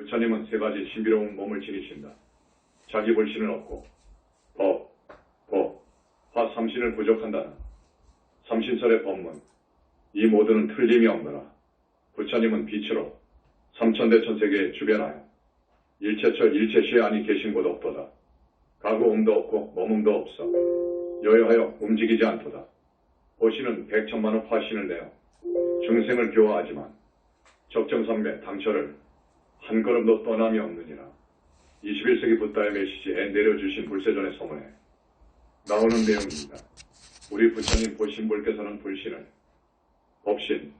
부처님은 세 가지 신비로운 몸을 지니신다. 자기 불신을 얻고 화 삼신을 부족한다는 삼신설의 법문. 이 모두는 틀림이 없노라. 부처님은 빛으로 삼천대천 세계에 주변하여 일체처 일체시에 아니 계신 곳 없도다. 가구음도 없고 몸음도 없어 여여하여 움직이지 않도다. 보시는 백천만의 화신을 내어 중생을 교화하지만 적정선배 당처를 한 걸음도 떠남이 없느니라. 21세기 붓다의 메시지에 내려주신 불세전의 서문에 나오는 내용입니다. 우리 부처님 보신불께서는 불신을 법신,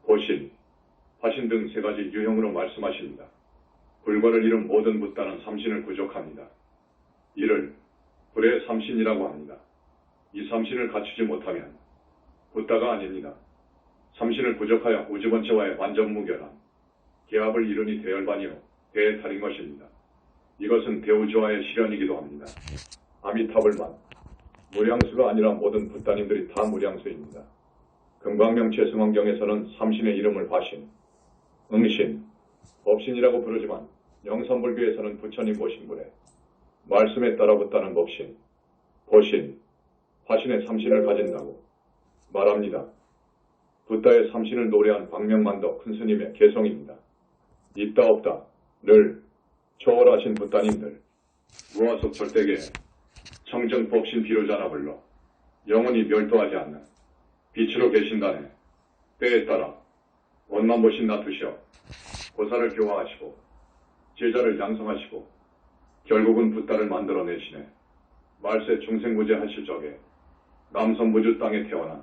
보신, 화신 등 세 가지 유형으로 말씀하십니다. 불과를 이룬 모든 붓다는 삼신을 부족합니다. 이를 불의 삼신이라고 합니다. 이 삼신을 갖추지 못하면 붓다가 아닙니다. 삼신을 부족하여 우주본체와의 완전 무결함, 개합을 이루니 대열반이요 대탈인 것입니다. 이것은 대우주와의 실현이기도 합니다. 아미타불만 무량수가 아니라 모든 붓다님들이 다 무량수입니다. 금광명체 승원경에서는 삼신의 이름을 화신, 응신, 법신이라고 부르지만 영선불교에서는 부처님 보신불에 말씀에 따라 붓다는 법신, 보신, 화신의 삼신을 가진다고 말합니다. 붓다의 삼신을 노래한 광명만도 큰 스님의 개성입니다. 있다 없다를 초월하신 붓다님들, 무화속 절대계에 청정법신 비로자나 불러 영원히 멸도하지 않는 빛으로 계신다네. 때에 따라 원만 보신 놔두시어 고사를 교화하시고 제자를 양성하시고 결국은 붓다를 만들어내시네. 말세 중생구제 하실 적에 남선부주 땅에 태어나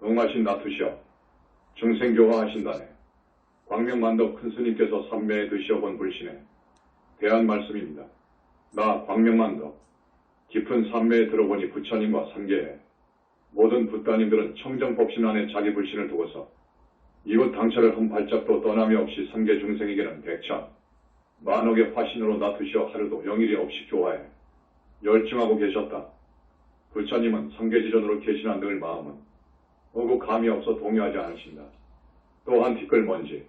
응하신 놔두시어 중생교화하신다네. 광명만도 큰 스님께서 삼매에 드시어 본 불신에 대한 말씀입니다. 나 광명만도 깊은 삼매에 들어보니 부처님과 삼계에 모든 붓다님들은 청정법신 안에 자기 불신을 두고서 이웃 당처를 한 발짝도 떠남이 없이 삼계 중생에게는 백천, 만억의 화신으로 놔두시어 하루도 영일이 없이 교화해 열중하고 계셨다. 부처님은 삼계지전으로 계시나 늘 마음은 오고 감이 없어 동요하지 않으신다. 또한 티끌먼지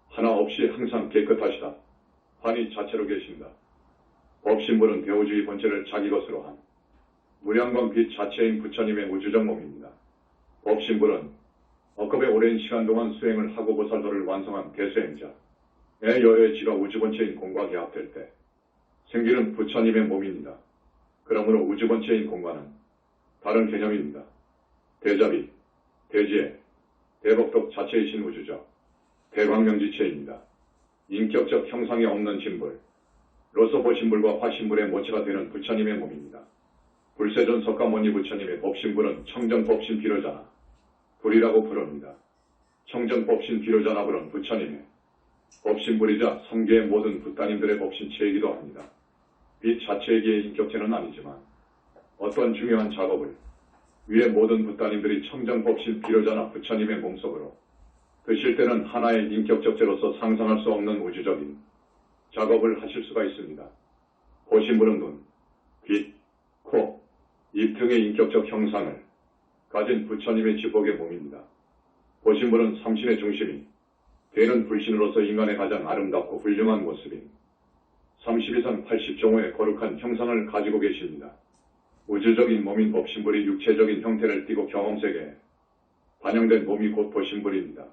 하나 없이 항상 깨끗하시다. 환희 자체로 계신다. 법신불은 대우주의 본체를 자기 것으로 한 무량광 빛 자체인 부처님의 우주적 몸입니다. 법신불은 억겁의 오랜 시간 동안 수행을 하고 보살도를 완성한 대수행자의 여여의 지가 우주본체인 공과 개합될 때 생기는 부처님의 몸입니다. 그러므로 우주본체인 공과는 다른 개념입니다. 대자비, 대지혜, 대법덕 자체이신 우주적 대광명지체입니다. 인격적 형상이 없는 진불, 로서 보신불과 화신불의 모체가 되는 부처님의 몸입니다. 불세전 석가모니 부처님의 법신불은 청정법신 비로자나 불이라고 부릅니다. 청정법신 비로자나 불은 부처님의 법신불이자 삼계의 모든 붓다님들의 법신체이기도 합니다. 빛 자체에게의 인격체는 아니지만 어떤 중요한 작업을 위에 모든 붓다님들이 청정법신 비로자나 부처님의 몸속으로 드실 때는 하나의 인격적체로서 상상할 수 없는 우주적인 작업을 하실 수가 있습니다. 보신불은 눈, 귀, 코, 입 등의 인격적 형상을 가진 부처님의 지복의 몸입니다. 보신불은 삼신의 중심이 되는 불신으로서 인간의 가장 아름답고 훌륭한 모습인 32선 80종호의 거룩한 형상을 가지고 계십니다. 우주적인 몸인 법신불이 육체적인 형태를 띠고 경험세계에 반영된 몸이 곧 보신불입니다.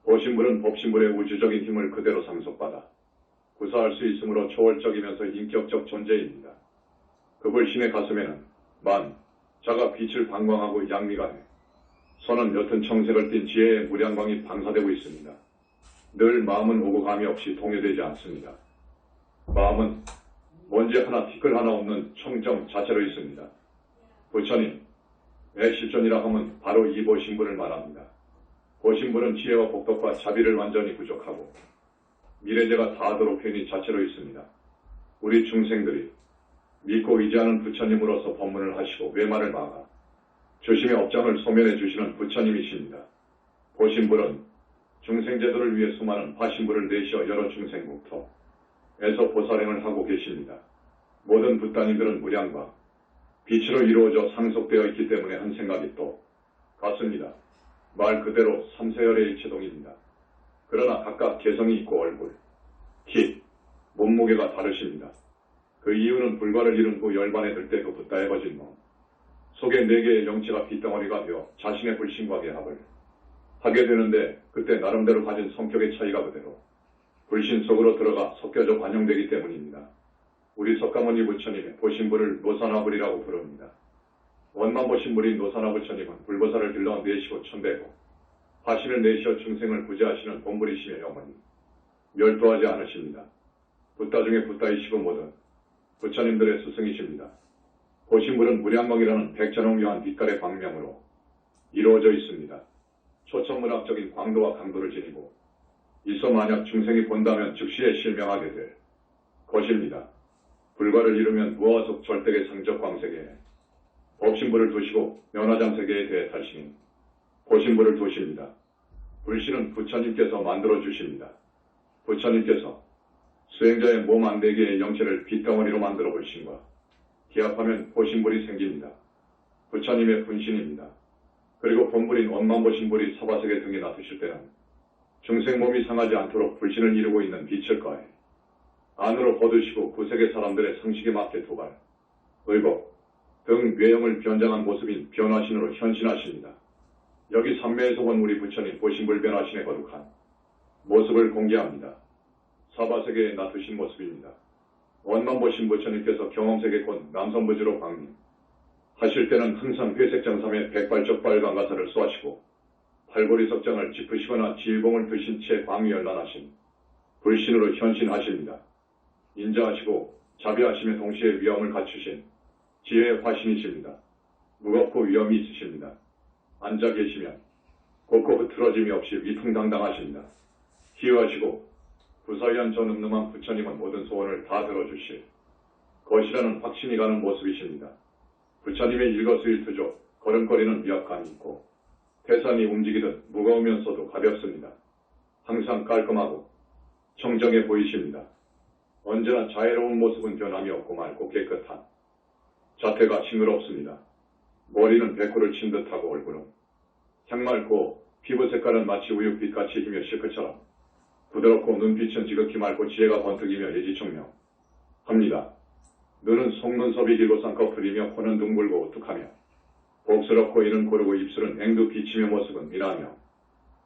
보신불은 법신불의 우주적인 힘을 그대로 상속받아 구사할 수 있으므로 초월적이면서 인격적 존재입니다. 그 불신의 가슴에는 자가 빛을 방광하고 양미간에 선은 옅은 청색을 띤 지혜의 무량광이 방사되고 있습니다. 늘 마음은 오고 감이 없이 동요되지 않습니다. 마음은 먼지 하나 티끌 하나 없는 청정 자체로 있습니다. 부처님, 실존이라 하면 바로 이 보신불을 말합니다. 보신불은 지혜와 복덕과 자비를 완전히 부족하고 미래제가 다하도록 편히 자체로 있습니다. 우리 중생들이 믿고 의지하는 부처님으로서 법문을 하시고 외마를 막아 조심의 업장을 소멸해 주시는 부처님이십니다. 보신불은 중생제도를 위해 수많은 화신불을 내시어 여러 중생국토에서 보살행을 하고 계십니다. 모든 붓다님들은 무량과 빛으로 이루어져 상속되어 있기 때문에 한 생각이 또 같습니다. 말 그대로 삼세열의 일체동입니다. 그러나 각각 개성이 있고 얼굴, 키, 몸무게가 다르십니다. 그 이유는 불과를 이룬 후 열반에 들 때 그 붓다에 거진 몸 속에 4개의 영체가 빗덩어리가 되어 자신의 불신과 개합을 하게 되는데 그때 나름대로 가진 성격의 차이가 그대로 불신 속으로 들어가 섞여져 반영되기 때문입니다. 우리 석가모니 부처님의 보신불을 노산화불이라고 부릅니다. 원만보신불인 노산화부처님은 불보살을 길러 내시고 천대고 화신을 내시어 중생을 구제하시는 본불이시며 영원히 멸도하지 않으십니다. 붓다 중에 붓다이시고 모든 부처님들의 스승이십니다. 보신불은 무량광이라는 백전홍요한 빛깔의 광명으로 이루어져 있습니다. 초천문학적인 광도와 강도를 지니고 있어 만약 중생이 본다면 즉시에 실명하게 될 것입니다. 불과를 이루면 무화속 절대계 상적 광세계에 법신불을 두시고 면화장세계에 대해 탈신인 보신불을 두십니다. 불신은 부처님께서 만들어 주십니다. 부처님께서 수행자의 몸 안 4개의 영체를 빗덩어리로 만들어 불신과 기합하면 보신불이 생깁니다. 부처님의 분신입니다. 그리고 본불인 원만보신불이 사바세계 등에 놔두실 때는 중생 몸이 상하지 않도록 불신을 이루고 있는 빛을 가해 안으로 거두시고 구세계 사람들의 상식에 맞게 도발, 의복 등 외형을 변장한 모습인 변화신으로 현신하십니다. 여기 삼매에서 본 우리 부처님 보신불 변화신의 거룩한 모습을 공개합니다. 사바세계에 놔두신 모습입니다. 원만보신 부처님께서 경험세계권 남선부지로 방문 하실 때는 항상 회색장삼에 백발적 빨강가사를 쏘시고 팔보리석장을 짚으시거나 지휘봉을 드신 채 광위열란하신 불신으로 현신하십니다. 인자하시고 자비하심에 동시에 위엄을 갖추신 지혜의 화신이십니다. 무겁고 위엄이 있으십니다. 앉아 계시면 곧고 흐트러짐이 없이 위풍당당하십니다. 희유하시고 부사위한 저 늠름한 부처님은 모든 소원을 다 들어주실 것이라는 확신이 가는 모습이십니다. 부처님의 일거수일투족 걸음걸이는 미약함이 있고 태산이 움직이듯 무거우면서도 가볍습니다. 항상 깔끔하고 청정해 보이십니다. 언제나 자애로운 모습은 변함이 없고 맑고 깨끗한 자태가 싱그럽습니다. 머리는 백호를 친 듯하고 얼굴은 향맑고 피부 색깔은 마치 우윳빛같이 희며 실크처럼 부드럽고 눈빛은 지극히 맑고 지혜가 번뜩이며 예지청명합니다. 눈은 속눈썹이 길고 쌍꺼풀이며 코는 둥글고 우뚝하며 복스럽고 이는 고르고 입술은 앵두 비치며 모습은 미나며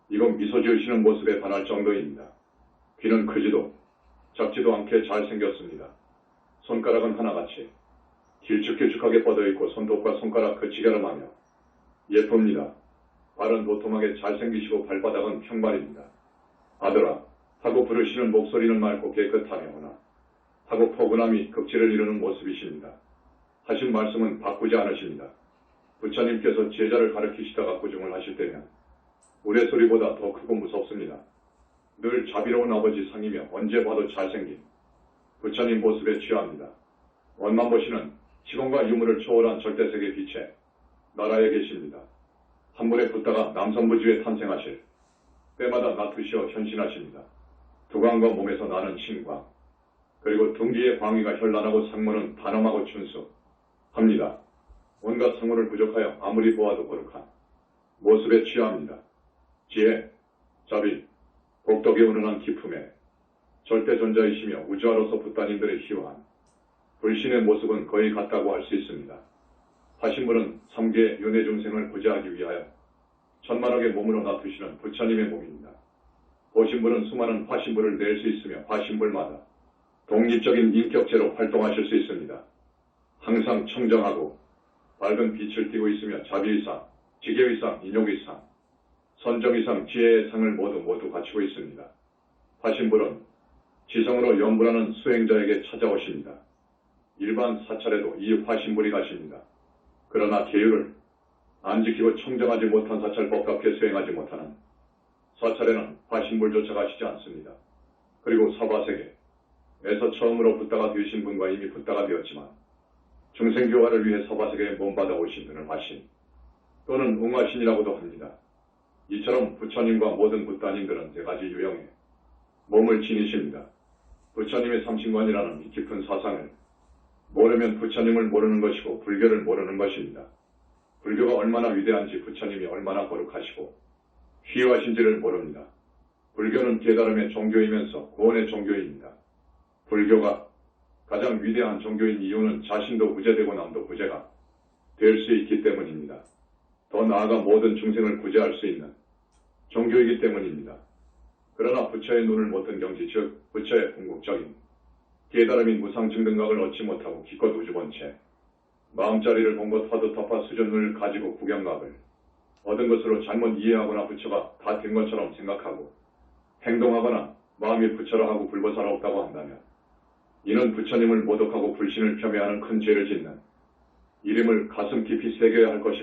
이건 미소 지으시는 모습에 반할 정도입니다. 귀는 크지도 작지도 않게 잘생겼습니다. 손가락은 하나같이 길쭉길쭉하게 뻗어있고 손톱과 손가락 그치가름하며 예쁩니다. 발은 도톰하게 잘생기시고 발바닥은 평발입니다. 아들아 하고 부르시는 목소리는 맑고 깨끗하며 허나 하고 포근함이 극치를 이루는 모습이십니다. 하신 말씀은 바꾸지 않으십니다. 부처님께서 제자를 가르치시다가 구중을 하실 때면 우레소리보다 더 크고 무섭습니다. 늘 자비로운 아버지 상이며 언제 봐도 잘생긴 부처님 모습에 취합니다. 원만보시는 시공과 유물을 초월한 절대세계 빛에 나라에 계십니다. 한물에 붙다가 남선부지에 탄생하실 때마다 놔두시어 현신하십니다. 두광과 몸에서 나는 신광 그리고 둥기의 광위가 현란하고 상모는 단엄하고 준수합니다. 온갖 상호를 부족하여 아무리 보아도 거룩한 모습에 취합니다. 지혜, 자비, 복덕에 운운한 기품에 절대존자이시며 우주하로서 붓다님들의 희화한 불신의 모습은 거의 같다고 할 수 있습니다. 화신물은 3계 윤회중생을 구제하기 위하여 천만억의 몸으로 놔두시는 부처님의 몸입니다. 보신불은 수많은 화신불을 낼 수 있으며 화신불마다 독립적인 인격체로 활동하실 수 있습니다. 항상 청정하고 밝은 빛을 띠고 있으며 자비의상, 지계의상, 인욕의상, 선정의상, 지혜의 상을 모두 갖추고 있습니다. 화신불은 지성으로 연불하는 수행자에게 찾아오십니다. 일반 사찰에도 이 화신불이 가십니다. 그러나 계율을 안 지키고 청정하지 못한 사찰법답게 수행하지 못하는 사찰에는 화신불조차 가시지 않습니다. 그리고 사바세계에서 처음으로 붓다가 되신 분과 이미 붓다가 되었지만 중생교화를 위해 사바세계에 몸받아 오신 분을 화신 또는 웅화신이라고도 합니다. 이처럼 부처님과 모든 붓다님들은 4가지 유형의 몸을 지니십니다. 부처님의 삼신관이라는 이 깊은 사상을 모르면 부처님을 모르는 것이고 불교를 모르는 것입니다. 불교가 얼마나 위대한지 부처님이 얼마나 거룩하시고 희화하신지를 모릅니다. 불교는 깨달음의 종교이면서 구원의 종교입니다. 불교가 가장 위대한 종교인 이유는 자신도 구제되고 남도 구제가 될 수 있기 때문입니다. 더 나아가 모든 중생을 구제할 수 있는 종교이기 때문입니다. 그러나 부처의 눈을 못 뜬 경지, 즉 부처의 궁극적인 깨달음인 무상증등각을 얻지 못하고 기껏 우주본 채 마음자리를 본 것 화두타파 수준을 가지고 구경각을 얻은 것으로 잘못 이해하거나 부처가 다 된 것처럼 생각하고 행동하거나 마음이 부처라 하고 불보살아 없다고 한다면 이는 부처님을 모독하고 불신을 폄훼하는 큰 죄를 짓는 이름을 가슴 깊이 새겨야 할 것입니다.